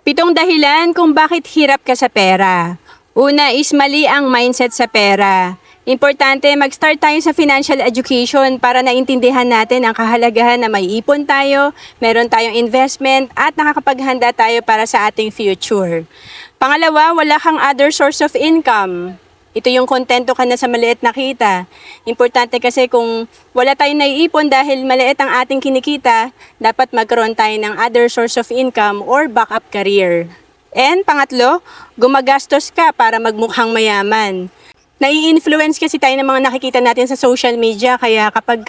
Pitong dahilan kung bakit hirap ka sa pera. Una is mali ang mindset sa pera. Importante mag-start tayo sa financial education para naintindihan natin ang kahalagahan na may ipon tayo, meron tayong investment at nakakapaghanda tayo para sa ating future. Pangalawa, wala kang other source of income. Ito yung kontento ka na sa maliit na kita. Importante kasi kung wala tayong naiipon dahil maliit ang ating kinikita, dapat magkaroon tayo ng other source of income or backup career. And pangatlo, gumagastos ka para magmukhang mayaman. Nai-influence kasi tayo ng mga nakikita natin sa social media, kaya kapag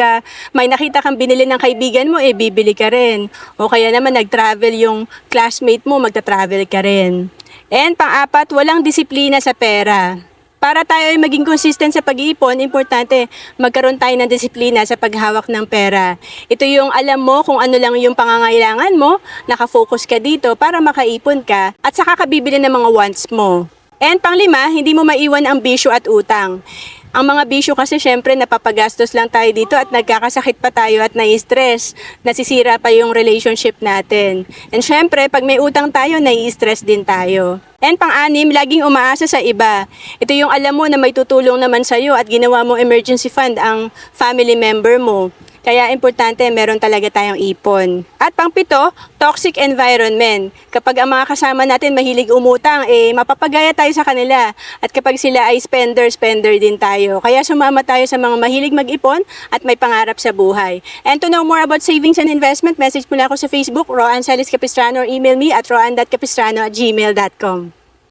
may nakita kang binili ng kaibigan mo, bibili ka rin. O kaya naman nag-travel yung classmate mo, magta-travel ka rin. And pang-apat, walang disiplina sa pera. Para tayo ay maging consistent sa pag-iipon, importante magkaroon tayo ng disiplina sa paghawak ng pera. Ito yung alam mo kung ano lang yung pangangailangan mo, nakafocus ka dito para makaipon ka at saka kabibili ng mga wants mo. And panglima, hindi mo maiwan ang bisyo at utang. Ang mga bisyo kasi syempre napapagastos lang tayo dito at nagkakasakit pa tayo at nai-stress. Nasisira pa yung relationship natin. And syempre, pag may utang tayo, nai-stress din tayo. And pang-anim, laging umaasa sa iba. Ito yung alam mo na may tutulong naman sa'yo at ginawa mong emergency fund ang family member mo. Kaya importante meron talaga tayong ipon. At pang-pito, toxic environment. Kapag ang mga kasama natin mahilig umutang, mapapagaya tayo sa kanila. At kapag sila ay spender din tayo. Kaya sumama tayo sa mga mahilig mag-ipon at may pangarap sa buhay. And to know more about savings and investment, message mo na ako sa Facebook, Roan Salis Capistrano, or email me at roan.capistrano@gmail.com.